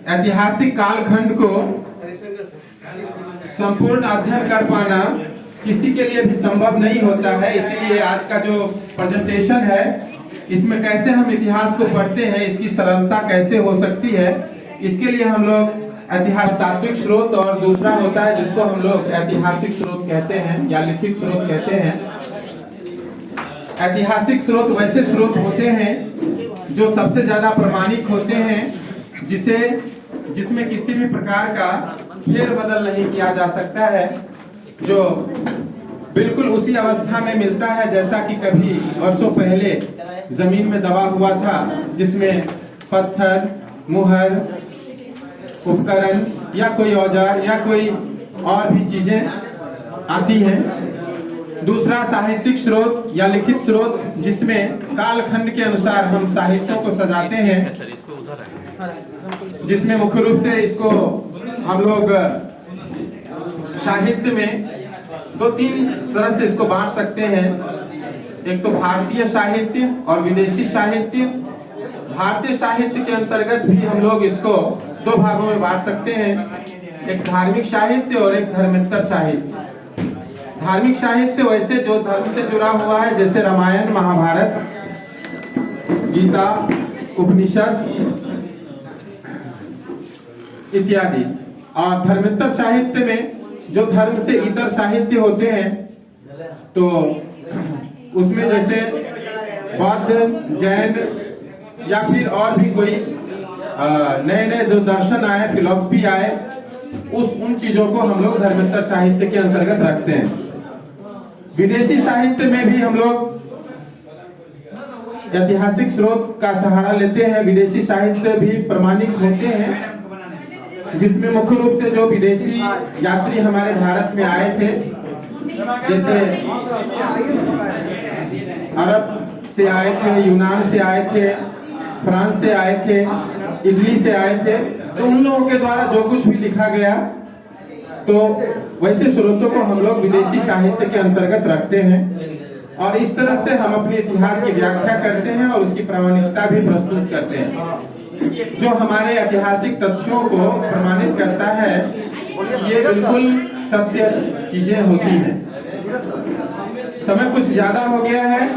ऐतिहासिक कालखंड को संपूर्ण अध्ययन कर पाना किसी के लिए भी संभव नहीं होता है। इसीलिए आज का जो प्रेजेंटेशन है, इसमें कैसे हम इतिहास को पढ़ते हैं, इसकी सरलता कैसे हो सकती है, इसके लिए हम लोग ऐतिहासिक तात्विक स्रोत और दूसरा होता है जिसको हम लोग ऐतिहासिक स्रोत कहते हैं या लिखित स्रोत कहते हैं। ऐतिहासिक स्रोत वैसे स्रोत होते हैं जो सबसे ज्यादा प्रमाणिक होते हैं, जिसमें किसी भी प्रकार का फेरबदल नहीं किया जा सकता है, जो बिल्कुल उसी अवस्था में मिलता है जैसा कि कभी वर्षों पहले जमीन में दबा हुआ था, जिसमें पत्थर, मुहर, उपकरण या कोई औजार या कोई और भी चीजें आती हैं। दूसरा साहित्यिक स्रोत या लिखित स्रोत, जिसमें कालखंड के अनुसार हम साहित्यों को सजाते हैं, जिसमें मुख्य रूप से इसको हम लोग साहित्य में दो तीन तरह से इसको बांट सकते हैं। एक तो भारतीय साहित्य और विदेशी साहित्य। भारतीय साहित्य के अंतर्गत भी हम लोग इसको दो भागों में बांट सकते हैं, एक धार्मिक साहित्य और एक धर्मेतर साहित्य। धार्मिक साहित्य वैसे जो धर्म से जुड़ा हुआ है, जैसे रामायण, महाभारत, गीता, उपनिषद इत्यादि। और धर्मेतर साहित्य में जो धर्म से इतर साहित्य होते हैं, तो उसमें जैसे बौद्ध, जैन या फिर और भी कोई नए नए जो दर्शन आए, फिलॉसफी आए, उन चीजों को हम लोग धर्मेतर साहित्य के अंतर्गत रखते हैं। विदेशी साहित्य में भी हम लोग ऐतिहासिक स्रोत का सहारा लेते हैं। विदेशी साहित्य भी प्रमाणिक होते हैं, जिसमें मुख्य रूप से जो विदेशी यात्री हमारे भारत में आए थे, जैसे अरब से आए थे, यूनान से आए थे, फ्रांस से आए थे, इटली से आए थे, तो उन लोगों के द्वारा जो कुछ भी लिखा गया, तो वैसे स्रोतों को हम लोग विदेशी साहित्य के अंतर्गत रखते हैं। और इस तरह से हम अपने इतिहास की व्याख्या करते हैं और उसकी प्रामाणिकता भी प्रस्तुत करते हैं। जो हमारे ऐतिहासिक तथ्यों को प्रमाणित करता है, ये बिल्कुल सत्य चीजें होती हैं। समय कुछ ज्यादा हो गया है,